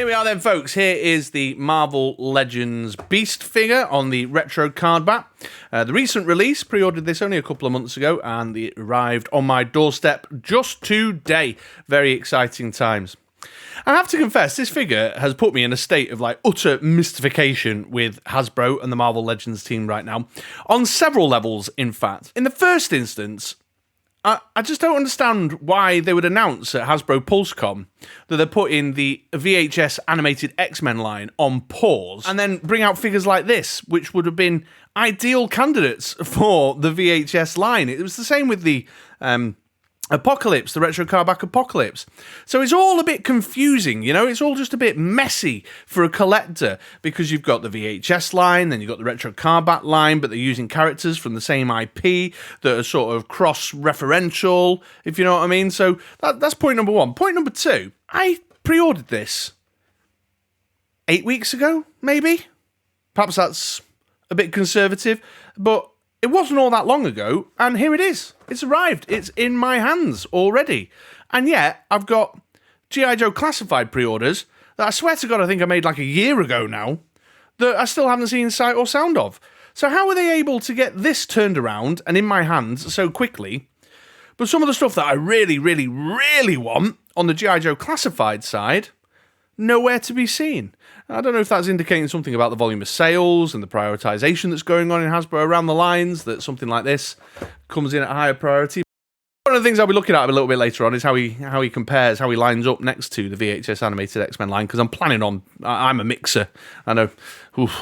Here we are then, folks. Here is the Marvel Legends Beast figure on the retro card back. The recent release, pre-ordered this only a couple of months ago, and it arrived on my doorstep just today. Very exciting times. I have to confess, this figure has put me in a state of utter mystification with Hasbro and the Marvel Legends team right now, on several levels, in fact. In the first instance, I just don't understand why they would announce at Hasbro PulseCon that they're putting the VHS animated X-Men line on pause and then bring out figures like this, which would have been ideal candidates for the VHS line. It was the same with the Apocalypse, the retro cardback Apocalypse. So it's all a bit confusing, you know? It's all just a bit messy for a collector because you've got the VHS line, then you've got the retro cardback line, but they're using characters from the same IP that are sort of cross-referential, if you know what I mean. So that's point number one. Point number two, I pre-ordered this 8 weeks ago, maybe? Perhaps that's a bit conservative, but it wasn't all that long ago, and here it is. It's arrived. It's in my hands already. And yet, I've got G.I. Joe Classified pre-orders that I swear to God I think I made a year ago now that I still haven't seen sight or sound of. So how are they able to get this turned around and in my hands so quickly? But some of the stuff that I really, really, really want on the G.I. Joe Classified side, nowhere to be seen. I don't know if that's indicating something about the volume of sales and the prioritization that's going on in Hasbro around the lines, that something like this comes in at higher priority. One of the things I'll be looking at a little bit later on is how he compares, how he lines up next to the VHS animated X-Men line, because I'm planning on, I'm a mixer. I know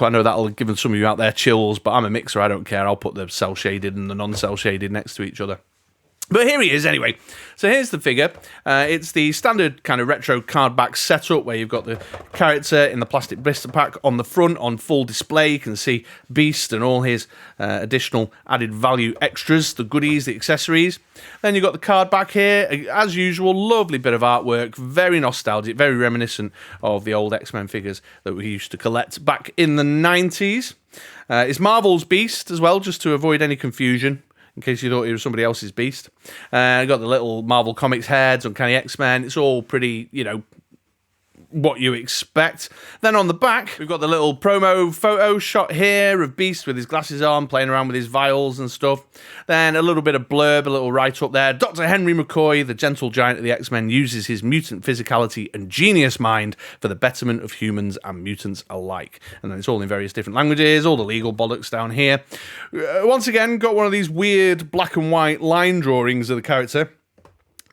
that'll give some of you out there chills, but I'm a mixer, I don't care. I'll put the cel-shaded and the non-cel-shaded next to each other. But here he is anyway. So here's the figure. It's the standard kind of retro cardback setup where you've got the character in the plastic blister pack on the front on full display. You can see Beast and all his additional added value extras, the goodies, the accessories. Then you've got the card back here. As usual, lovely bit of artwork, very nostalgic, very reminiscent of the old X-Men figures that we used to collect back in the 90s. It's Marvel's Beast as well, just to avoid any confusion, in case you thought it was somebody else's Beast. Got the little Marvel Comics heads, Uncanny X-Men. It's all pretty, what you expect. Then on the back, we've got the little promo photo shot here of Beast with his glasses on, playing around with his vials and stuff. Then a little bit of blurb, a little write-up there. Dr. Henry McCoy, the gentle giant of the X-Men, uses his mutant physicality and genius mind for the betterment of humans and mutants alike. And then it's all in various different languages, all the legal bollocks down here. Once again, got one of these weird black and white line drawings of the character.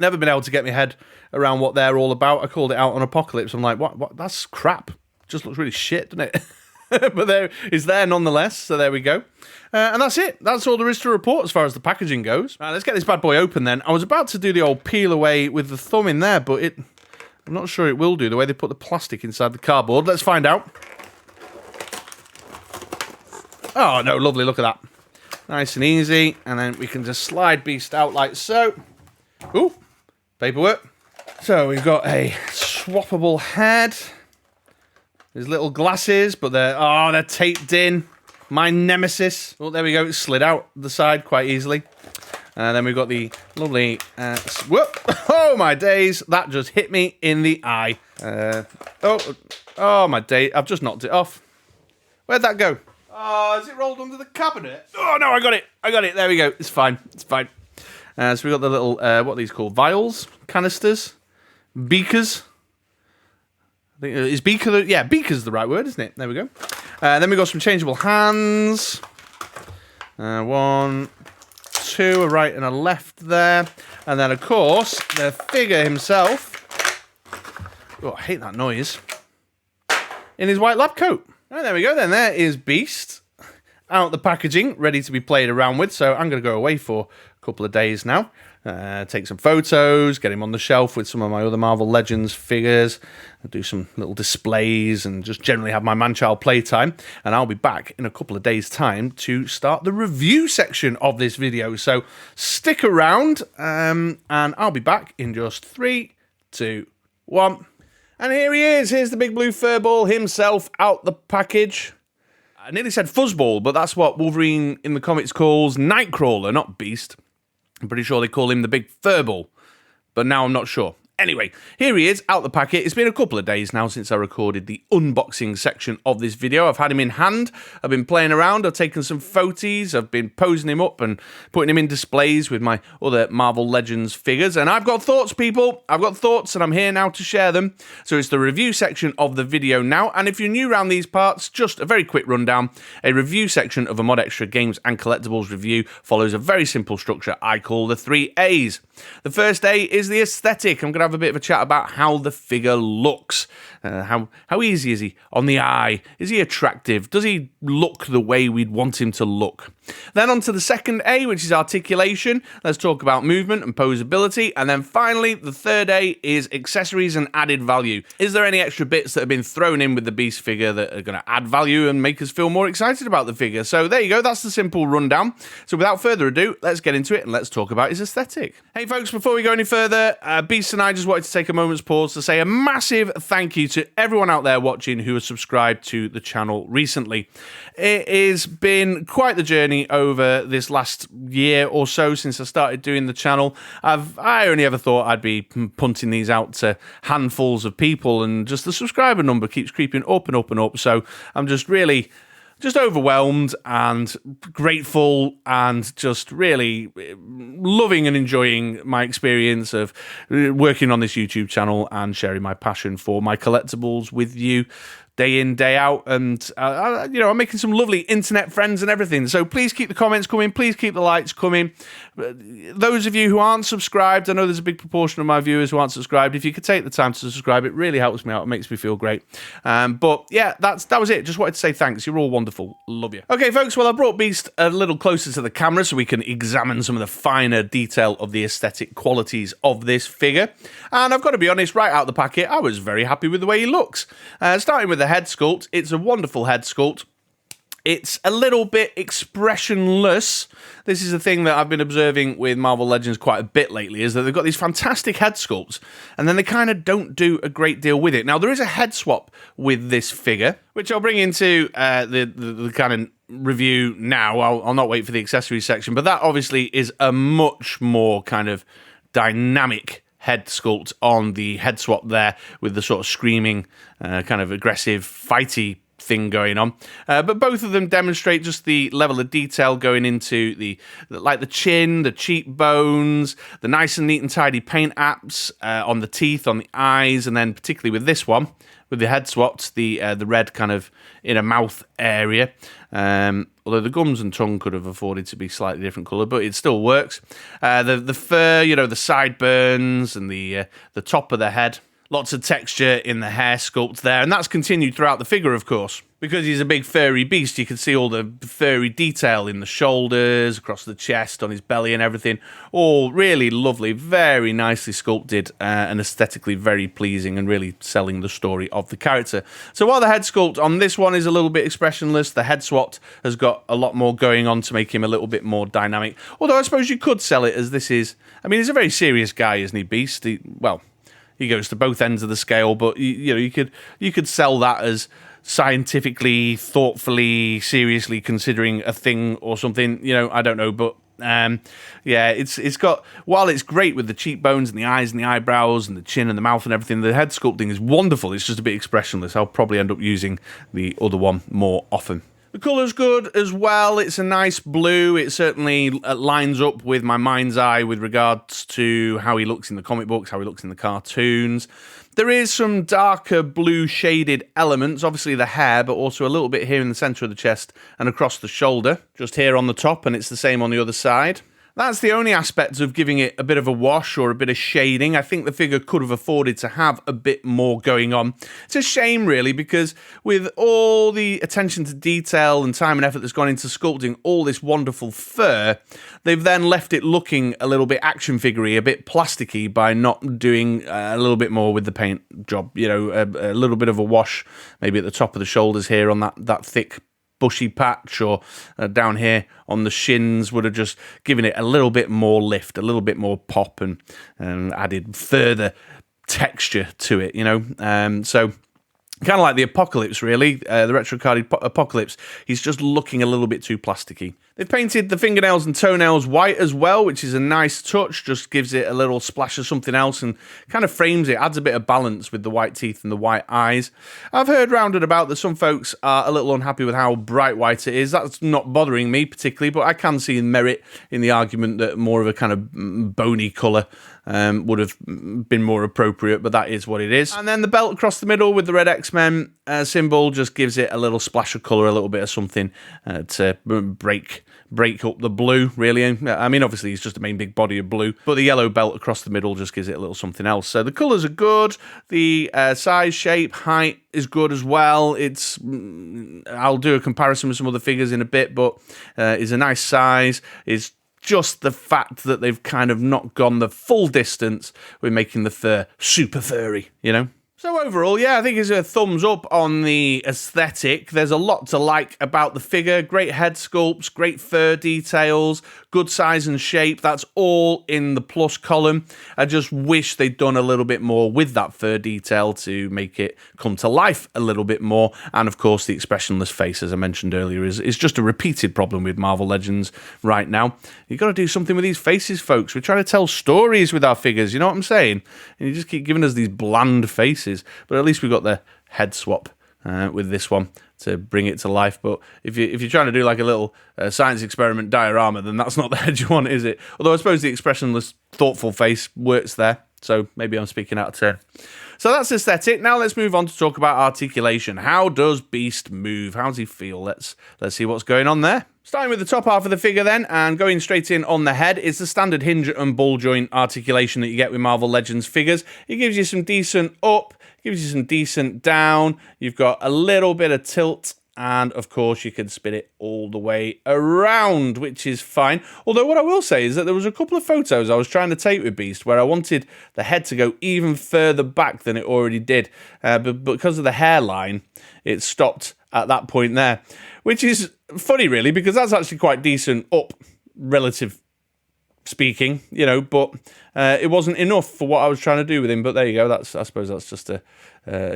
Never been able to get my head around what they're all about. I called it out on Apocalypse. I'm like, what? That's crap. Just looks really shit, doesn't it? But there is there nonetheless. So there we go. And that's it. That's all there is to report as far as the packaging goes. Right, let's get this bad boy open then. I was about to do the old peel away with the thumb in there, but I'm not sure it will do the way they put the plastic inside the cardboard. Let's find out. Oh, no, lovely. Look at that. Nice and easy. And then we can just slide Beast out like so. Ooh. Paperwork. So we've got a swappable head. There's little glasses, but they're taped in. My nemesis. Oh, there we go. It slid out the side quite easily. And then we've got the lovely... whoop! Oh, my days. That just hit me in the eye. Oh, my day. I've just knocked it off. Where'd that go? Oh, is it rolled under the cabinet? Oh, no, I got it. There we go. It's fine. So we've got the little, what are these called? Vials? Canisters? Beakers? I think is beaker, beaker's the right word, isn't it? There we go. Then we've got some changeable hands. 1, 2, a right and a left there. And then, of course, the figure himself. Oh, I hate that noise. In his white lab coat. And there we go then. There is Beast. Out the packaging, ready to be played around with. So I'm going to go away for a couple of days now. Take some photos, get him on the shelf with some of my other Marvel Legends figures, do some little displays, and just generally have my man-child playtime. And I'll be back in a couple of days' time to start the review section of this video. So stick around, and I'll be back in just 3, 2, 1. And here he is. Here's the big blue furball himself out the package. I nearly said fuzzball, but that's what Wolverine in the comics calls Nightcrawler, not Beast. I'm pretty sure they call him the big furball, but now I'm not sure. Anyway, here he is, out the packet. It's been a couple of days now since I recorded the unboxing section of this video. I've had him in hand, I've been playing around, I've taken some photos, I've been posing him up and putting him in displays with my other Marvel Legends figures, and I've got thoughts, people. I've got thoughts, and I'm here now to share them. So it's the review section of the video now, and if you're new around these parts, just a very quick rundown. A review section of a ModXtra games and collectibles review follows a very simple structure I call the 3 A's. The first A is the aesthetic. I'm going to have a bit of a chat about how the figure looks. How easy is he on the eye? Is he attractive? Does he look the way we'd want him to look? Then on to the second A, which is articulation. Let's talk about movement and posability. And then finally, the third A is accessories and added value. Is there any extra bits that have been thrown in with the Beast figure that are going to add value and make us feel more excited about the figure? So there you go. That's the simple rundown. So without further ado, let's get into it and let's talk about his aesthetic. Hey folks, before we go any further, Beast and I just wanted to take a moment's pause to say a massive thank you to everyone out there watching who has subscribed to the channel recently. It has been quite the journey over this last year or so since I started doing the channel. I only ever thought I'd be punting these out to handfuls of people, and just the subscriber number keeps creeping up and up and up. So I'm just really overwhelmed and grateful and just really loving and enjoying my experience of working on this YouTube channel and sharing my passion for my collectibles with you day in, day out, and I'm making some lovely internet friends and everything. So please keep the comments coming, please keep the likes coming. Those of you who aren't subscribed, I know there's a big proportion of my viewers who aren't subscribed. If you could take the time to subscribe, it really helps me out. It makes me feel great. But yeah, that was it. Just wanted to say thanks. You're all wonderful. Love you. Okay, folks. Well, I brought Beast a little closer to the camera so we can examine some of the finer detail of the aesthetic qualities of this figure. And I've got to be honest, right out the packet, I was very happy with the way he looks. Starting with the head sculpt, it's a wonderful head sculpt. It's a little bit expressionless. This is a thing that I've been observing with Marvel Legends quite a bit lately, is that they've got these fantastic head sculpts, and then they kind of don't do a great deal with it. Now, there is a head swap with this figure, which I'll bring into the kind of review now. I'll not wait for the accessories section, but that obviously is a much more kind of dynamic head sculpt on the head swap there, with the sort of screaming, kind of aggressive, fighty thing going on. But both of them demonstrate just the level of detail going into the chin, the cheekbones, the nice and neat and tidy paint apps on the teeth, on the eyes, and then particularly with this one, with the head swapped, the red kind of inner mouth area. Although the gums and tongue could have afforded to be slightly different colour, but it still works. The fur, the sideburns and the top of the head. Lots of texture in the hair sculpt there, and that's continued throughout the figure, of course. Because he's a big furry beast, you can see all the furry detail in the shoulders, across the chest, on his belly and everything. All really lovely, very nicely sculpted, and aesthetically very pleasing, and really selling the story of the character. So while the head sculpt on this one is a little bit expressionless, the head swapped has got a lot more going on to make him a little bit more dynamic. Although I suppose you could sell it as this is... I mean, he's a very serious guy, isn't he, Beast? He goes to both ends of the scale, but you could sell that as scientifically, thoughtfully, seriously considering a thing or something. I don't know, but yeah, it's got, while it's great with the cheekbones and the eyes and the eyebrows and the chin and the mouth and everything, the head sculpting is wonderful. It's just a bit expressionless. I'll probably end up using the other one more often. The colour's good as well. It's a nice blue. It certainly lines up with my mind's eye with regards to how he looks in the comic books, how he looks in the cartoons. There is some darker blue shaded elements, obviously the hair, but also a little bit here in the centre of the chest and across the shoulder. Just here on the top, and it's the same on the other side. That's the only aspect of giving it a bit of a wash or a bit of shading. I think the figure could have afforded to have a bit more going on. It's a shame, really, because with all the attention to detail and time and effort that's gone into sculpting all this wonderful fur, they've then left it looking a little bit action figure-y, a bit plasticky, by not doing a little bit more with the paint job. A little bit of a wash, maybe at the top of the shoulders here on that thick bushy patch, or down here on the shins, would have just given it a little bit more lift, a little bit more pop, and added further texture to it, so kind of like the Apocalypse, really, the retro carded Apocalypse. He's just looking a little bit too plasticky. They've painted the fingernails and toenails white as well, which is a nice touch, just gives it a little splash of something else and kind of frames it, adds a bit of balance with the white teeth and the white eyes. I've heard rounded about that some folks are a little unhappy with how bright white it is. That's not bothering me particularly, but I can see merit in the argument that more of a kind of bony colour would have been more appropriate, but that is what it is. And then the belt across the middle with the red X-Men symbol just gives it a little splash of colour, a little bit of something to break up the blue, really. I mean, obviously, it's just a main big body of blue, but the yellow belt across the middle just gives it a little something else. So the colours are good. The size, shape, height is good as well. I'll do a comparison with some other figures in a bit, but it's a nice size. It's just the fact that they've kind of not gone the full distance with making the fur super furry, you know? So overall, yeah, I think it's a thumbs up on the aesthetic. There's a lot to like about the figure. Great head sculpts, great fur details, good size and shape. That's all in the plus column. I just wish they'd done a little bit more with that fur detail to make it come to life a little bit more. And of course, the expressionless face, as I mentioned earlier, is just a repeated problem with Marvel Legends right now. You've got to do something with these faces, folks. We're trying to tell stories with our figures, you know what I'm saying? And you just keep giving us these bland faces. But at least we've got the head swap with this one to bring it to life. But if you're trying to do like a little science experiment diorama, then that's not the head you want, is it? Although I suppose the expressionless, thoughtful face works there. So maybe I'm speaking out of turn. So that's aesthetic. Now let's move on to talk about articulation. How does Beast move? How does he feel? Let's see what's going on there. Starting with the top half of the figure then, and going straight in on the head, is the standard hinge and ball joint articulation that you get with Marvel Legends figures. It gives you some decent up, gives you some decent down. You've got a little bit of tilt, and of course you can spin it all the way around, which is fine. Although what I will say is that there was a couple of photos I was trying to take with Beast where I wanted the head to go even further back than it already did. But because of the hairline, it stopped at that point there, which is funny really, because that's actually quite decent up, relative speaking, you know, but it wasn't enough for what I was trying to do with him. But there you go. I suppose that's just a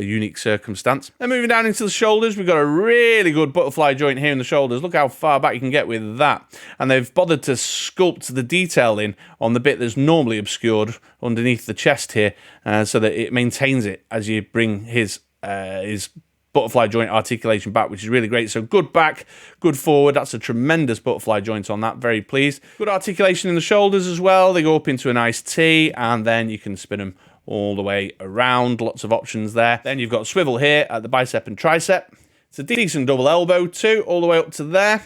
unique circumstance. Then moving down into the shoulders, we've got a really good butterfly joint here in the shoulders. Look how far back you can get with that. And they've bothered to sculpt the detail in on the bit that's normally obscured underneath the chest here, so that it maintains it as you bring his butterfly joint articulation back, which is really great. So good back, good forward. That's a tremendous butterfly joint on that. Very pleased. Good articulation in the shoulders as well. They go up into a nice T, and then you can spin them all the way around. Lots of options there. Then you've got swivel here at the bicep and tricep. It's a decent double elbow too, all the way up to there.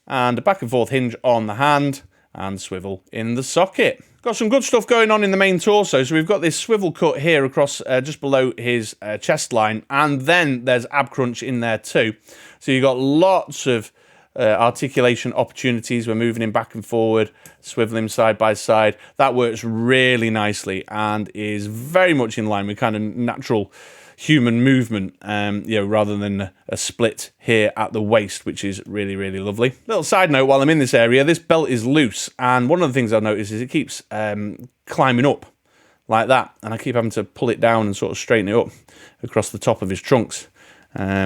And a back and forth hinge on the hand and swivel in the socket. Got some good stuff going on in the main torso. So we've got this swivel cut here across just below his chest line, and then there's ab crunch in there too. So you've got lots of articulation opportunities. We're moving him back and forward, swiveling him side by side. That works really nicely and is very much in line with kind of natural human movement, rather than a split here at the waist, which is really, really lovely. Little side note while I'm in this area, this belt is loose, and one of the things I've noticed is it keeps climbing up like that, and I keep having to pull it down and sort of straighten it up across the top of his trunks,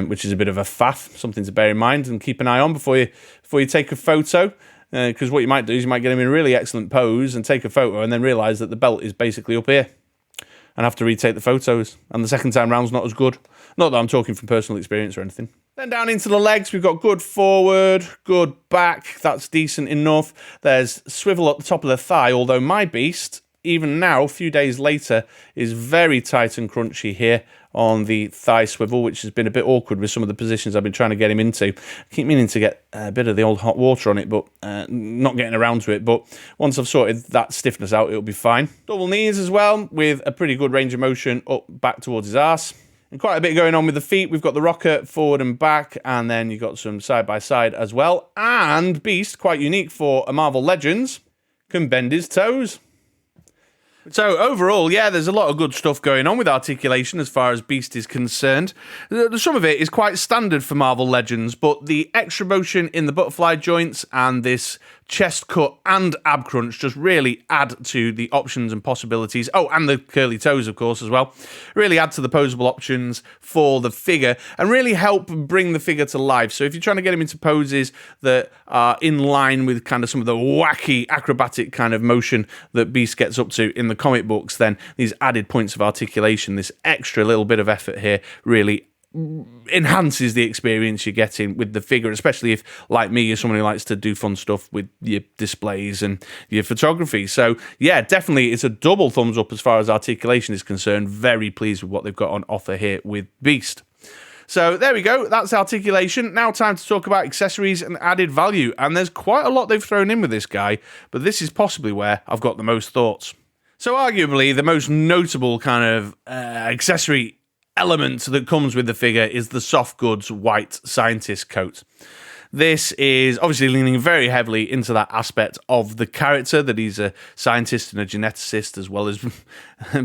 which is a bit of a faff, something to bear in mind and keep an eye on before you take a photo. Because what you might do is you might get him in a really excellent pose and take a photo and then realise that the belt is basically up here and have to retake the photos, and the second time round's not as good. Not that I'm talking from personal experience or anything. Then down into the legs, we've got good forward, good back. That's decent enough. There's swivel at the top of the thigh, although my Beast, even now, a few days later, is very tight and crunchy here on the thigh swivel, which has been a bit awkward with some of the positions I've been trying to get him into. I keep meaning to get a bit of the old hot water on it, but not getting around to it. But once I've sorted that stiffness out, it'll be fine. Double knees as well, with a pretty good range of motion up, back towards his arse. And quite a bit going on with the feet. We've got the rocker forward and back, and then you've got some side by side as well. And Beast, quite unique for a Marvel Legends, can bend his toes. So overall, yeah, there's a lot of good stuff going on with articulation as far as Beast is concerned. Some of it is quite standard for Marvel Legends, but the extra motion in the butterfly joints and this chest cut and ab crunch just really add to the options and possibilities. Oh, and the curly toes, of course, as well. Really add to the posable options for the figure and really help bring the figure to life. So if you're trying to get him into poses that are in line with kind of some of the wacky acrobatic kind of motion that Beast gets up to in the comic books, then these added points of articulation, this extra little bit of effort here really enhances the experience you're getting with the figure, especially if, like me, you're someone who likes to do fun stuff with your displays and your photography. So yeah, definitely it's a double thumbs up as far as articulation is concerned. Very pleased with what they've got on offer here with Beast. So there we go, that's articulation. Now time to talk about accessories and added value, and there's quite a lot they've thrown in with this guy, but this is possibly where I've got the most thoughts. So arguably the most notable kind of accessory element that comes with the figure is the soft goods white scientist coat. This is obviously leaning very heavily into that aspect of the character, that he's a scientist and a geneticist as well as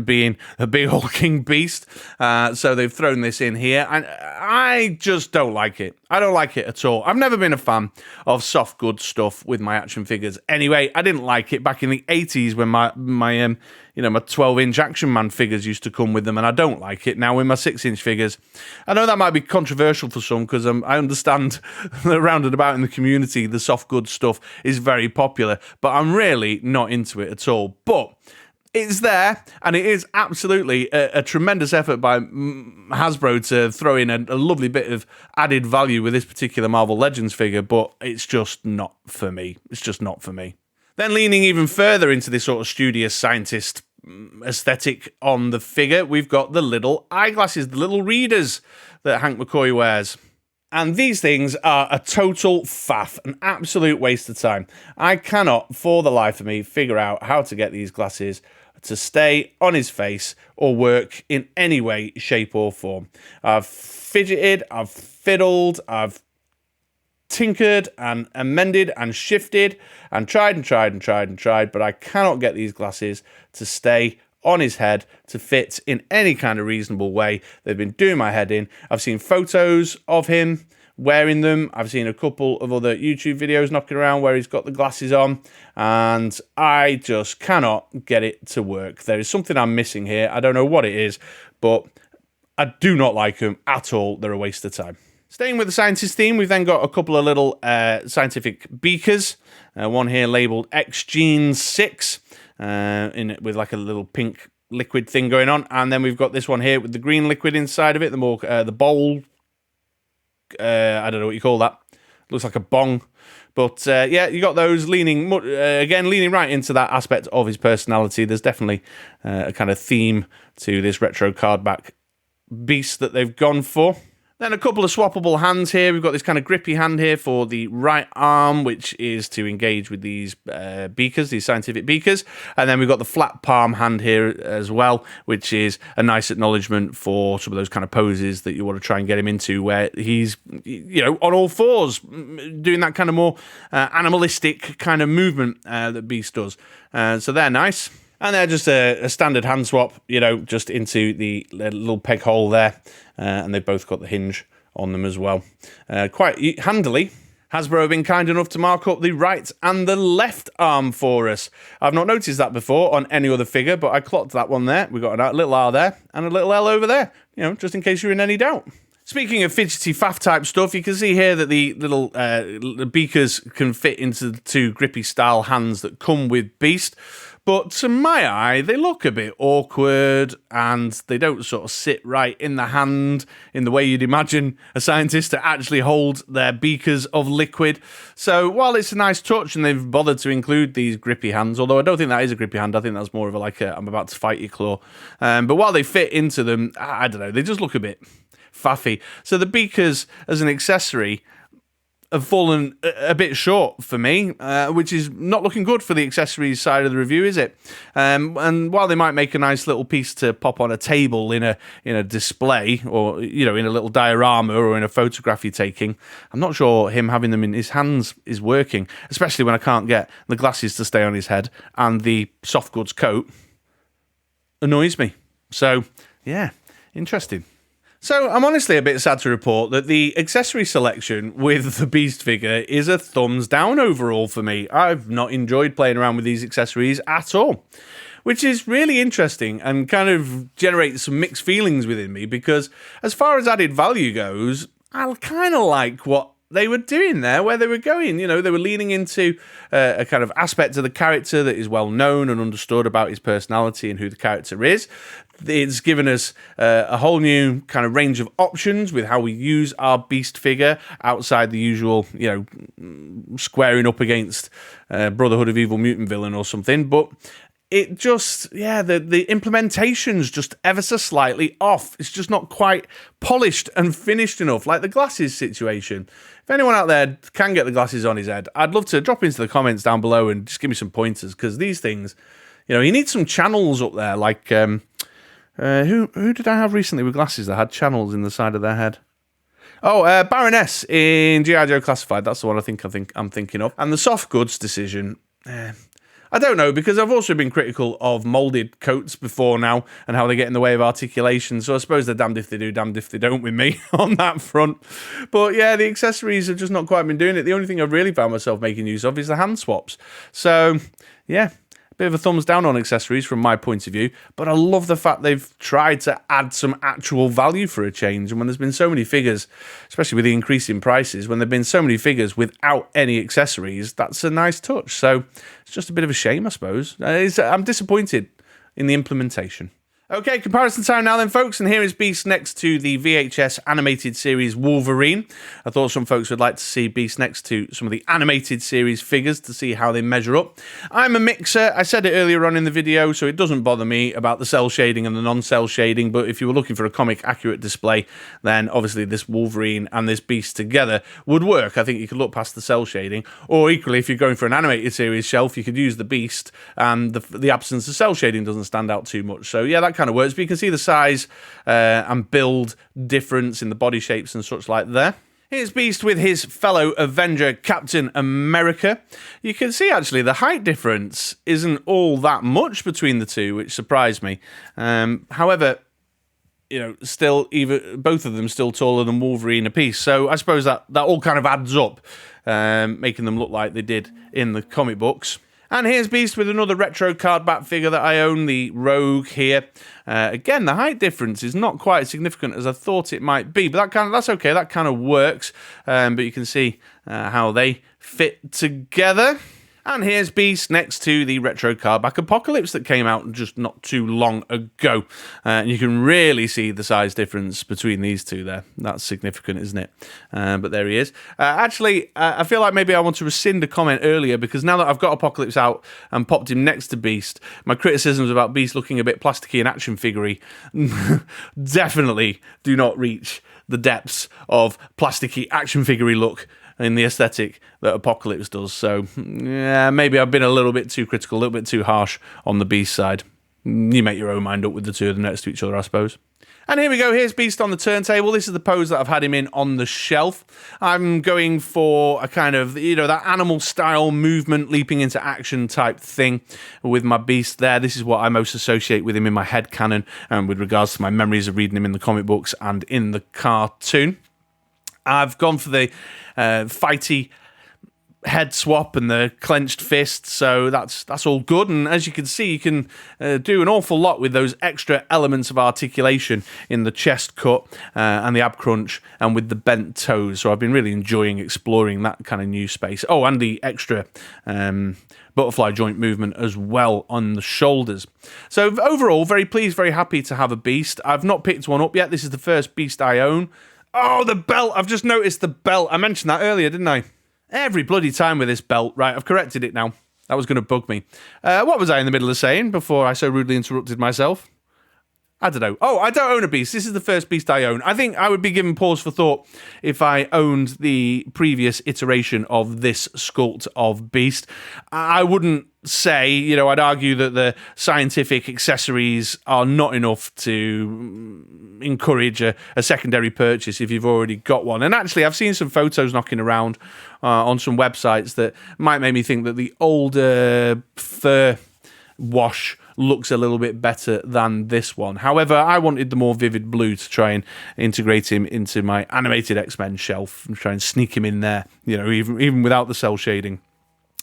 being a big hulking beast. So they've thrown this in here, and I just don't like it. I don't like it at all. I've never been a fan of soft goods stuff with my action figures. Anyway, I didn't like it back in the 80s when my 12-inch Action Man figures used to come with them, and I don't like it now with my 6-inch figures. I know that might be controversial for some, because I understand that round and about in the community, the soft goods stuff is very popular, but I'm really not into it at all. But it's there, and it is absolutely a tremendous effort by Hasbro to throw in a lovely bit of added value with this particular Marvel Legends figure, but it's just not for me. It's just not for me. Then leaning even further into this sort of studious scientist aesthetic on the figure, we've got the little eyeglasses, the little readers that Hank McCoy wears. And these things are a total faff, an absolute waste of time. I cannot, for the life of me, figure out how to get these glasses to stay on his face or work in any way, shape or form. I've fidgeted, I've fiddled, I've tinkered and amended and shifted and tried, but I cannot get these glasses to stay on his head to fit in any kind of reasonable way. They've been doing my head in. I've seen photos of him wearing them. I've seen a couple of other YouTube videos knocking around where he's got the glasses on, and I just cannot get it to work. There is something I'm missing here. I don't know what it is, but I do not like them at all. They're a waste of time. Staying with the scientist theme, we've then got a couple of little scientific beakers. One here labelled X-Gene 6, with like a little pink liquid thing going on. And then we've got this one here with the green liquid inside of it, the bowl. I don't know what you call that. Looks like a bong. But yeah, you got those leaning right into that aspect of his personality. There's definitely a kind of theme to this retro cardback beast that they've gone for. Then a couple of swappable hands here. We've got this kind of grippy hand here for the right arm, which is to engage with these beakers, these scientific beakers. And then we've got the flat palm hand here as well, which is a nice acknowledgement for some of those kind of poses that you want to try and get him into, where he's, on all fours, doing that kind of more animalistic kind of movement that Beast does. So they're nice. And they're just a standard hand swap, just into the little peg hole there. And they've both got the hinge on them as well. Quite handily. Hasbro have been kind enough to mark up the right and the left arm for us. I've not noticed that before on any other figure, but I clocked that one there. We've got a little R there and a little L over there, just in case you're in any doubt. Speaking of fidgety faff type stuff, you can see here that the little beakers can fit into the two grippy style hands that come with Beast. But to my eye, they look a bit awkward and they don't sort of sit right in the hand in the way you'd imagine a scientist to actually hold their beakers of liquid. So while it's a nice touch and they've bothered to include these grippy hands, although I don't think that is a grippy hand, I think that's more of a I'm about to fight you claw. But while they fit into them, I don't know, they just look a bit faffy. So the beakers as an accessory have fallen a bit short for me, which is not looking good for the accessories side of the review, is it? And while they might make a nice little piece to pop on a table in a display, or in a little diorama or in a photograph you're taking, I'm not sure him having them in his hands is working, especially when I can't get the glasses to stay on his head, and the soft goods coat annoys me. So yeah, interesting. So I'm honestly a bit sad to report that the accessory selection with the Beast figure is a thumbs down overall for me. I've not enjoyed playing around with these accessories at all, which is really interesting and kind of generates some mixed feelings within me, because as far as added value goes, I kind of like what they were doing there, where they were going. You know, they were leaning into a kind of aspect of the character that is well known and understood about his personality and who the character is. It's given us a whole new kind of range of options with how we use our Beast figure outside the usual, you know, squaring up against Brotherhood of Evil Mutant villain or something. But it just, yeah, the implementation's just ever so slightly off. It's just not quite polished and finished enough, like the glasses situation. If anyone out there can get the glasses on his head, I'd love to drop into the comments down below and just give me some pointers, because these things, you know, you need some channels up there, like, who did I have recently with glasses that had channels in the side of their head? Oh, Baroness in G.I. Joe Classified, that's the one I'm thinking of. And the soft goods decision, I don't know, because I've also been critical of moulded coats before now and how they get in the way of articulation, so I suppose they're damned if they do, damned if they don't with me on that front. But yeah, the accessories have just not quite been doing it. The only thing I've really found myself making use of is the hand swaps. So yeah, bit of a thumbs down on accessories from my point of view, but I love the fact they've tried to add some actual value for a change. And when there's been so many figures, especially with the increase in prices, when there've been so many figures without any accessories, that's a nice touch. So it's just a bit of a shame, I suppose. I'm disappointed in the implementation. Okay, comparison time now then, folks, and here is Beast next to the VHS animated series Wolverine. I thought some folks would like to see Beast next to some of the animated series figures to see how they measure up. I'm a mixer. I said it earlier on in the video, so it doesn't bother me about the cell shading and the non-cell shading, but if you were looking for a comic accurate display, then obviously this Wolverine and this Beast together would work. I think you could look past the cell shading, or equally, if you're going for an animated series shelf, you could use the Beast, and the absence of cell shading doesn't stand out too much. So yeah, that kind of works, but you can see the size and build difference in the body shapes and such like there. Here's Beast with his fellow Avenger, Captain America. You can see, actually, the height difference isn't all that much between the two, which surprised me. However, you know, still, even both of them still taller than Wolverine a piece. So I suppose that all kind of adds up, making them look like they did in the comic books. And here's Beast with another retro card back figure that I own, the Rogue here. Again, the height difference is not quite as significant as I thought it might be, but that's okay, that kind of works. But you can see how they fit together. And here's Beast next to the retro cardback Apocalypse that came out just not too long ago. And you can really see the size difference between these two there. That's significant, isn't it? But there he is. Actually, I feel like maybe I want to rescind a comment earlier, because now that I've got Apocalypse out and popped him next to Beast, my criticisms about Beast looking a bit plasticky and action figure-y definitely do not reach the depths of plasticky action figure-y look in the aesthetic that Apocalypse does. So, yeah, maybe I've been a little bit too critical, a little bit too harsh on the Beast side. You make your own mind up with the two of them next to each other, I suppose. And here we go, here's Beast on the turntable. This is the pose that I've had him in on the shelf. I'm going for a kind of, you know, that animal style movement, leaping into action type thing with my Beast there. This is what I most associate with him in my head canon, and with regards to my memories of reading him in the comic books and in the cartoon. I've gone for the fighty head swap and the clenched fist, so that's all good. And as you can see, you can do an awful lot with those extra elements of articulation in the chest cut and the ab crunch and with the bent toes. So I've been really enjoying exploring that kind of new space. Oh, and the extra butterfly joint movement as well on the shoulders. So overall, very pleased, very happy to have a Beast. I've not picked one up yet. This is the first Beast I own. Oh, the belt! I've just noticed the belt. I mentioned that earlier, didn't I? Every bloody time with this belt. Right, I've corrected it now. That was going to bug me. What was I in the middle of saying before I so rudely interrupted myself? I don't know. Oh, I don't own a Beast. This is the first Beast I own. I think I would be given pause for thought if I owned the previous iteration of this sculpt of Beast. I wouldn't say, you know, I'd argue that the scientific accessories are not enough to encourage a secondary purchase if you've already got one. And actually, I've seen some photos knocking around on some websites that might make me think that the older fur wash looks a little bit better than this one. However, I wanted the more vivid blue to try and integrate him into my animated X-Men shelf and try and sneak him in there, you know, even without the cell shading.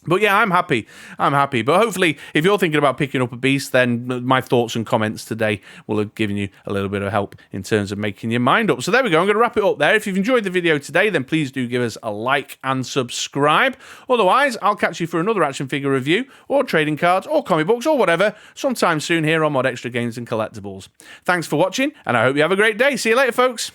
But yeah, I'm happy. But hopefully, if you're thinking about picking up a Beast, then my thoughts and comments today will have given you a little bit of help in terms of making your mind up. So there we go. I'm going to wrap it up there. If you've enjoyed the video today, then please do give us a like and subscribe. Otherwise, I'll catch you for another action figure review, or trading cards, or comic books, or whatever, sometime soon here on ModXtra Games and Collectibles. Thanks for watching, and I hope you have a great day. See you later, folks.